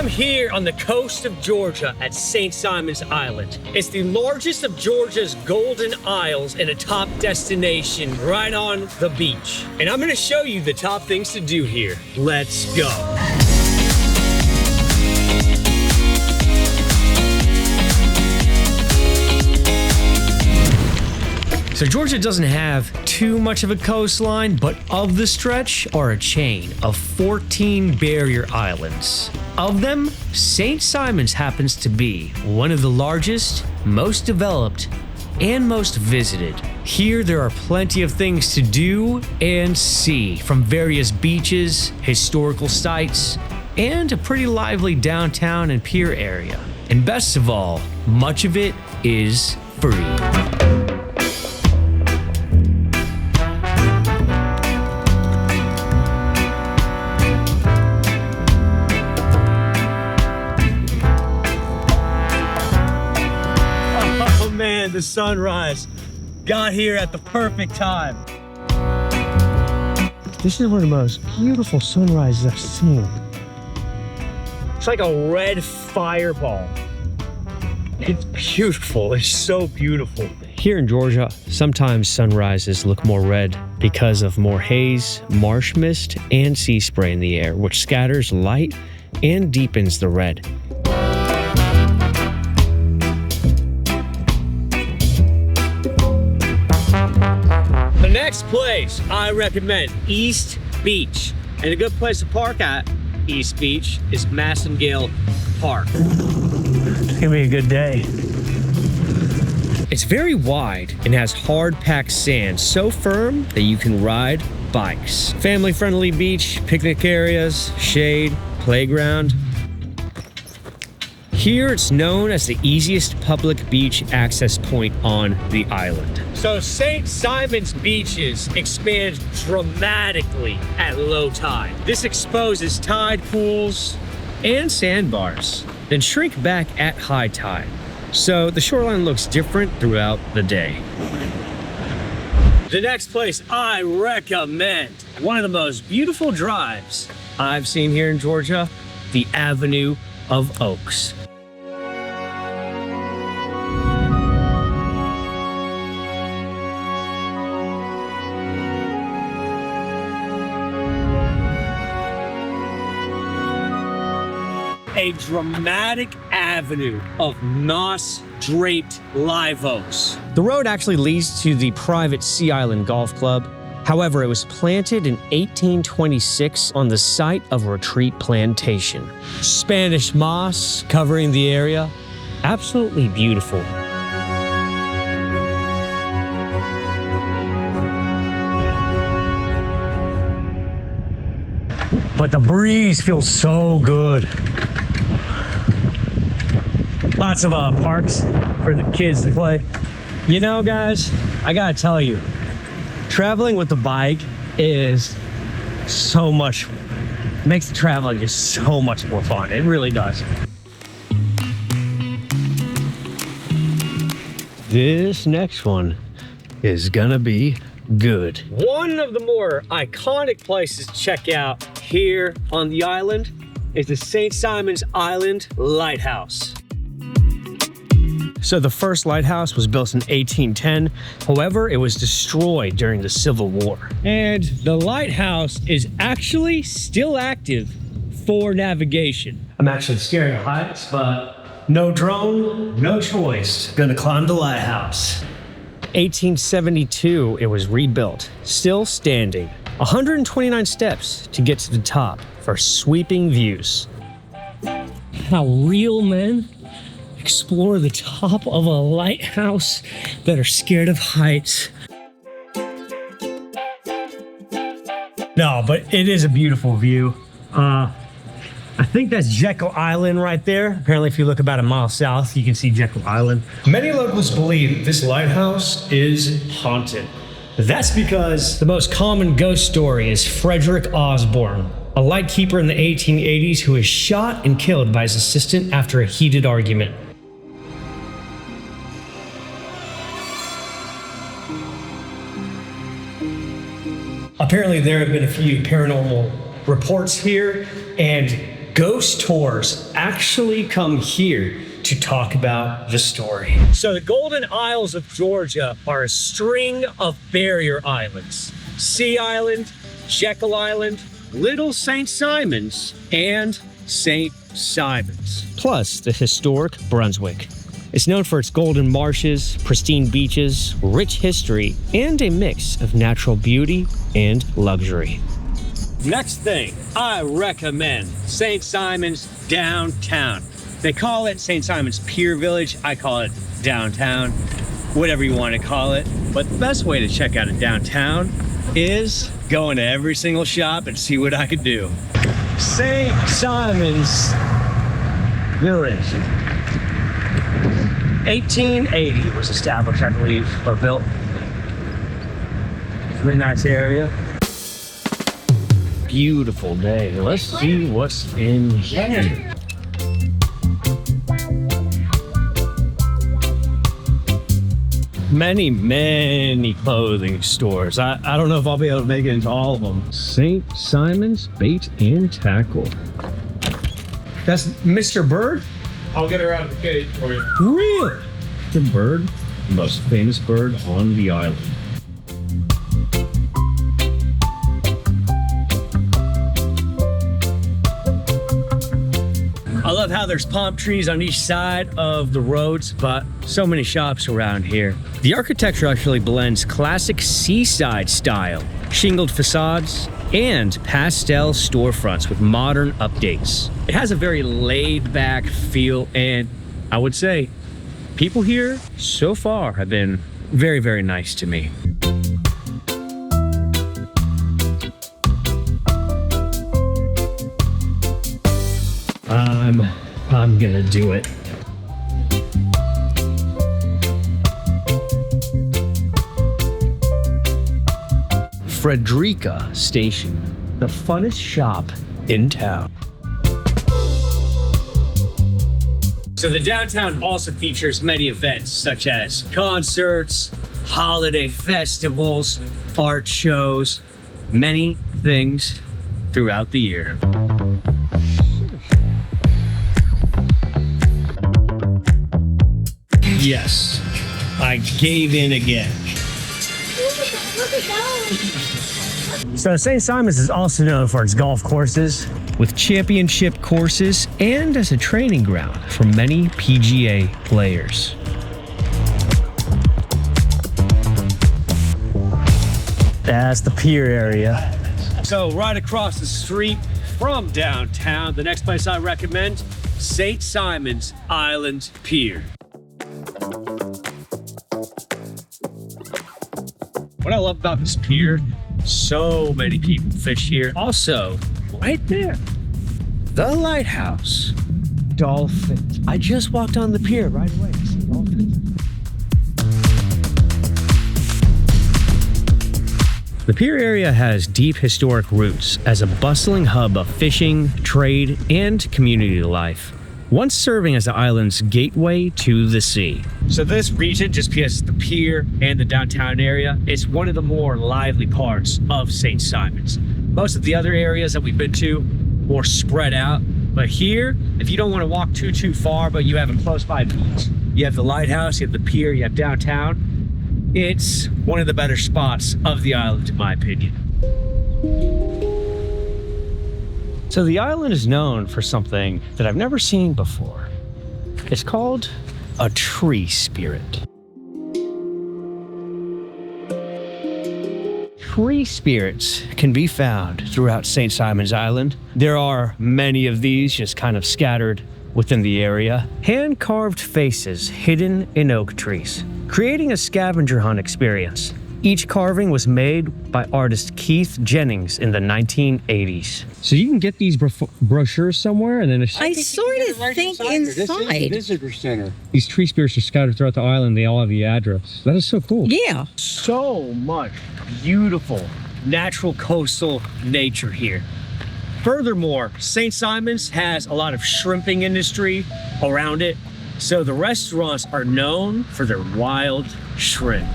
I'm here on the coast of Georgia at St.Simons Island. It's the largest of Georgia's Golden Isles and a top destination right on the beach. And I'm gonna show you the top things to do here. Let's go. So Georgia doesn't have too much of a coastline, but of the stretch are a chain of 14 barrier islands. Of them, St.Simons happens to be one of the largest, most developed, and most visited. Here there are plenty of things to do and see, from various beaches, historical sites, and a pretty lively downtown and pier area. And best of all, much of it is free. The sunrise got here at the perfect time. This is one of the most beautiful sunrises I've seen. It's like a red fireball. It's beautiful. It's so beautiful. Here in Georgia, sometimes sunrises look more red because of more haze, marsh mist, and sea spray in the air, which scatters light and deepens the red. Next place I recommend, East Beach. And a good place to park at East Beach is Massengale Park. It's gonna be a good day. It's very wide and has hard packed sand, so firm that you can ride bikes. Family friendly beach, picnic areas, shade, playground. Here it's known as the easiest public beach access point on the island. So St.Simons beaches expand dramatically at low tide. This exposes tide pools and sandbars, then shrink back at high tide. So the shoreline looks different throughout the day. The next place I recommend, one of the most beautiful drives I've seen here in Georgia, the Avenue of Oaks. A dramatic avenue of moss-draped live oaks. The road actually leads to the private Sea Island Golf Club. However, it was planted in 1826 on the site of a retreat plantation. Spanish moss covering the area. Absolutely beautiful. But the breeze feels so good. Lots of parks for the kids to play. You know, guys, I gotta tell you, traveling with the bike is so much, makes the traveling just so much more fun. It really does. This next one is gonna be good. One of the more iconic places to check out here on the island is the St.Simons Island Lighthouse. So the first lighthouse was built in 1810. However, it was destroyed during the Civil War. And the lighthouse is actually still active for navigation. I'm actually scared of heights, but no drone, no choice. Gonna climb the lighthouse. 1872, it was rebuilt, still standing. 129 steps to get to the top for sweeping views. How real men explore the top of a lighthouse that are scared of heights. No, but it is a beautiful view. I think that's Jekyll Island right there. Apparently, if you look about a mile south, you can see Jekyll Island. Many locals believe this lighthouse is haunted. That's because the most common ghost story is Frederica Osborne, a lightkeeper in the 1880s who was shot and killed by his assistant after a heated argument. Apparently, there have been a few paranormal reports here, and Ghost tours actually come here to talk about the story. So the Golden Isles of Georgia are a string of barrier islands. Sea Island, Jekyll Island, Little St.Simons, and St.Simons. Plus the historic Brunswick. It's known for its golden marshes, pristine beaches, rich history, and a mix of natural beauty and luxury. Next thing, I recommend St.Simons downtown. They call it St.Simons Pier Village. I call it downtown, whatever you want to call it. But the best way to check out a downtown is going to every single shop and see what I could do. St.Simons Village. 1880 was established, I believe, or built. Really nice area. Beautiful day. Let's see what's in here. Many clothing stores. I don't know if I'll be able to make it into all of them. St.Simons Bait and Tackle. That's Mr. Bird? I'll get her out of the cage for you. Really? The bird, the most famous bird on the island. I love how there's palm trees on each side of the roads, but so many shops around here. The architecture actually blends classic seaside style, shingled facades, and pastel storefronts with modern updates. It has a very laid-back feel, and I would say people here so far have been very nice to me. I'm gonna do it. Frederica Station, the funnest shop in town. So the downtown also features many events such as concerts, holiday festivals, art shows, many things throughout the year. Yes, I gave in again. So St.Simons is also known for its golf courses, with championship courses and as a training ground for many PGA players. That's the Pier area. So right across the street from downtown, the next place I recommend, St.Simons Island Pier. What I love about this pier, so many people fish here. Also, right there, the Lighthouse. Dolphins. I just walked on the pier right away. I see dolphins. The Pier area has deep historic roots as a bustling hub of fishing, trade, and community life, once serving as the island's gateway to the sea. So this region, just because the pier and the downtown area, is one of the more lively parts of St. Simons. Most of the other areas that we've been to, more spread out. But here, if you don't want to walk too far, but you have a close by beach, you have the Lighthouse, you have the pier, you have downtown. It's one of the better spots of the island, in my opinion. So the island is known for something that I've never seen before. It's called a tree spirit. Tree spirits can be found throughout St. Simons Island. There are many of these just kind of scattered within the area. Hand-carved faces hidden in oak trees, creating a scavenger hunt experience. Each carving was made by artist Keith Jennings in the 1980s. So you can get these brochures somewhere, and then I sort of think inside. Visitor center. these tree spirits are scattered throughout the island. They all have the address. That is so cool. Yeah. So much beautiful natural coastal nature here. Furthermore, St. Simons has a lot of shrimping industry around it, so the restaurants are known for their wild shrimp.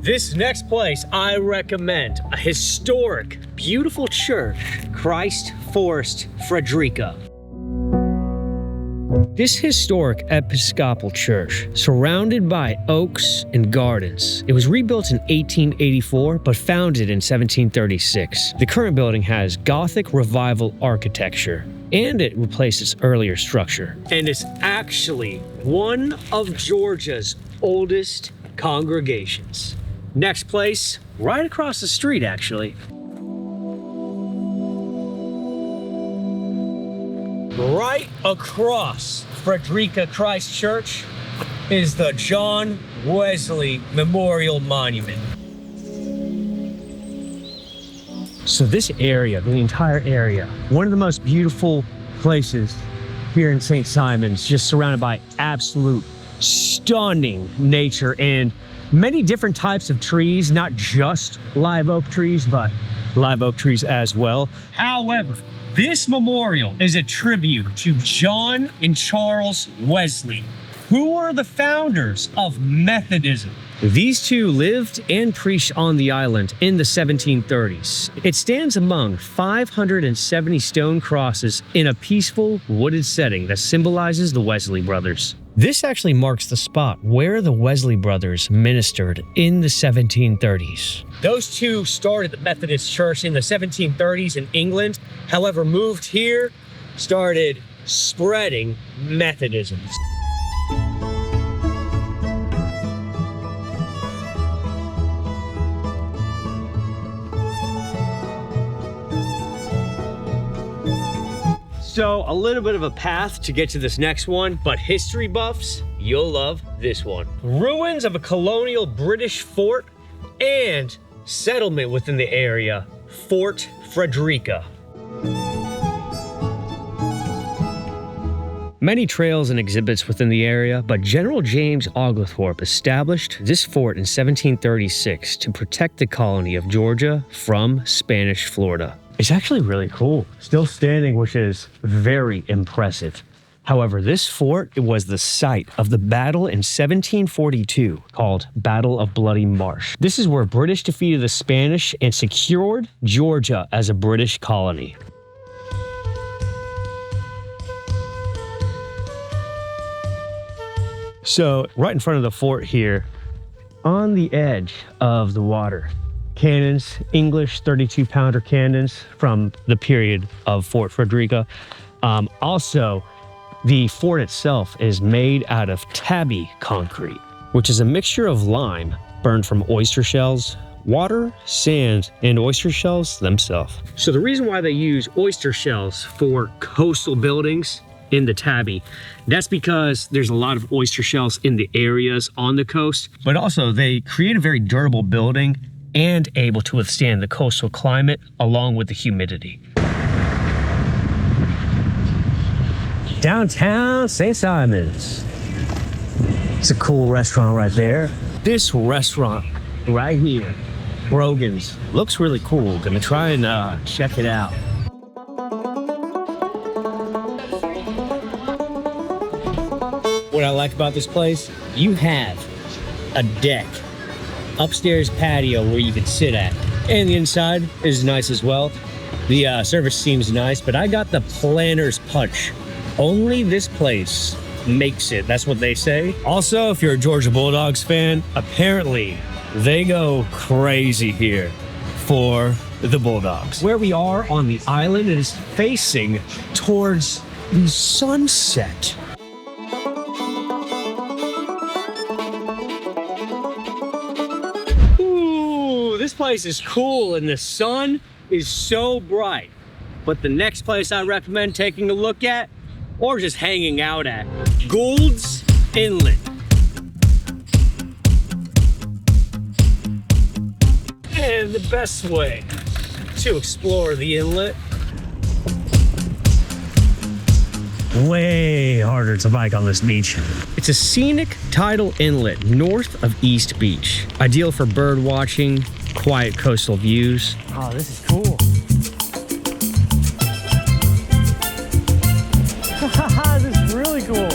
This next place I recommend, a historic, beautiful church, Christ Forest, Frederica. This historic Episcopal church, surrounded by oaks and gardens. It was rebuilt in 1884, but founded in 1736. The current building has Gothic Revival architecture, and it replaced its earlier structure. And it's actually one of Georgia's oldest congregations. Next place, right across the street, actually. Right across Frederica Christ Church is the John Wesley Memorial Monument. So this area, the entire area, one of the most beautiful places here in St.Simons, just surrounded by absolute stunning nature and many different types of trees, not just live oak trees, but live oak trees as well. However, this memorial is a tribute to John and Charles Wesley, who were the founders of Methodism. These two lived and preached on the island in the 1730s. It stands among 570 stone crosses in a peaceful wooded setting that symbolizes the Wesley brothers. This actually marks the spot where the Wesley brothers ministered in the 1730s. Those two started the Methodist Church in the 1730s in England, however, moved here, started spreading Methodism. So a little bit of a path to get to this next one, but history buffs, you'll love this one. Ruins of a colonial British fort and settlement within the area, Fort Frederica. Many trails and exhibits within the area, but General James Oglethorpe established this fort in 1736 to protect the colony of Georgia from Spanish Florida. It's actually really cool. Still standing, which is very impressive. However, this fort was the site of the battle in 1742 called Battle of Bloody Marsh. This is where British defeated the Spanish and secured Georgia as a British colony. So right in front of the fort here, on the edge of the water, cannons, English 32-pounder cannons from the period of Fort Frederica. Also, the fort itself is made out of tabby concrete, which is a mixture of lime burned from oyster shells, water, sand, and oyster shells themselves. So the reason why they use oyster shells for coastal buildings in the tabby, that's because there's a lot of oyster shells in the areas on the coast, but also they create a very durable building and able to withstand the coastal climate along with the humidity. Downtown St. Simons. It's a cool restaurant right there. This restaurant right here, Brogen's, looks really cool. Gonna try and check it out. What I like about this place, you have a deck, upstairs patio where you can sit at, and the inside is nice as well. The service seems nice, but I got the planner's punch. Only this place makes it. That's what they say. Also, if you're a Georgia Bulldogs fan, apparently they go crazy here for the Bulldogs. Where we are on the island, it is facing towards the sunset. This place is cool and the sun is so bright. But the next place I recommend taking a look at, or just hanging out at, Gould's Inlet. And the best way to explore the inlet, way harder to bike on this beach. It's a scenic tidal inlet north of East Beach. Ideal for bird watching, quiet coastal views. Oh, this is cool. This is really cool.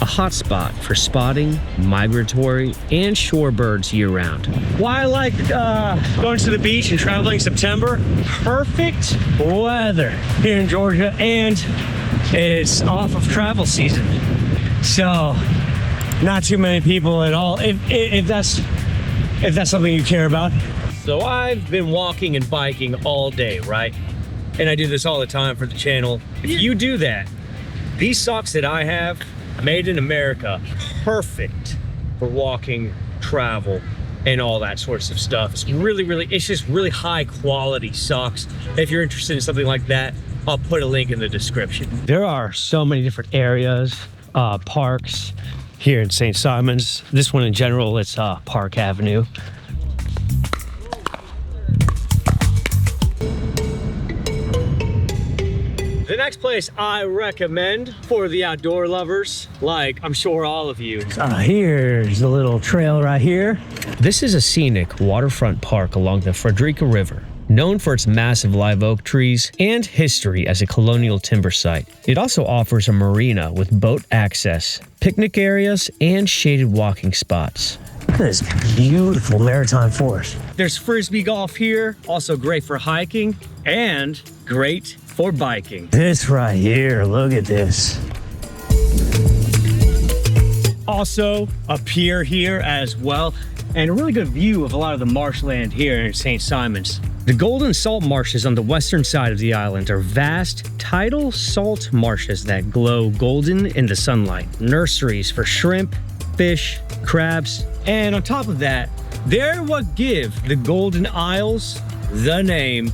A hotspot for spotting migratory and shorebirds year-round. Why I like going to the beach and traveling in September? Perfect weather here in Georgia, and it's off of travel season. So not too many people at all, if that's something you care about. So I've been walking and biking all day, right? And I do this all the time for the channel. If you do that, these socks that I have, made in America, perfect for walking, travel, and all that sorts of stuff. It's it's just really high quality socks. If you're interested in something like that, I'll put a link in the description. There are so many different areas, parks here in St. Simons. This one in general, it's Park Avenue. The next place I recommend for the outdoor lovers, like I'm sure all of you. Here's a little trail right here. This is a scenic waterfront park along the Frederica River, known for its massive live oak trees and history as a colonial timber site. It also offers a marina with boat access, picnic areas, and shaded walking spots. Look at this beautiful maritime forest. There's frisbee golf here, also great for hiking and great for biking. This right here, look at this. Also a pier here as well, and a really good view of a lot of the marshland here in St. Simons. The golden salt marshes on the western side of the island are vast, tidal salt marshes that glow golden in the sunlight. Nurseries for shrimp, fish, crabs, and on top of that, they're what give the Golden Isles the name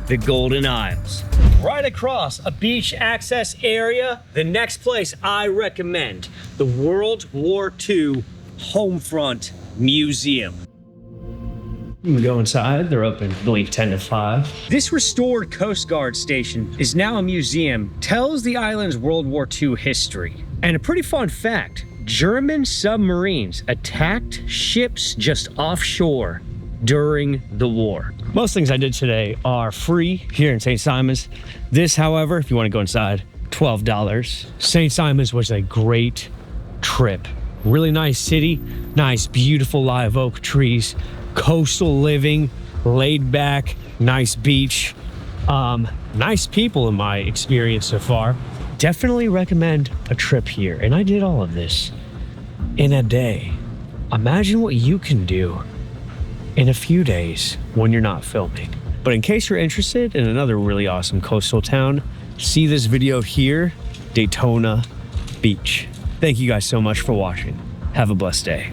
the Golden Isles. Right across a beach access area, the next place I recommend, the World War II Homefront Museum. You can go inside, they're open, I believe, 10 to 5. This restored Coast Guard station is now a museum, tells the island's World War II history. And a pretty fun fact, German submarines attacked ships just offshore during the war. Most things I did today are free here in St. Simons. This, however, if you want to go inside, $12. St. Simons was a great trip. Really nice city, nice, beautiful live oak trees, coastal living, laid back, nice beach, nice people in my experience so far. Definitely recommend a trip here. And I did all of this in a day. Imagine what you can do in a few days when you're not filming. But in case you're interested in another really awesome coastal town, see this video here, Daytona Beach. Thank you guys so much for watching. Have a blessed day.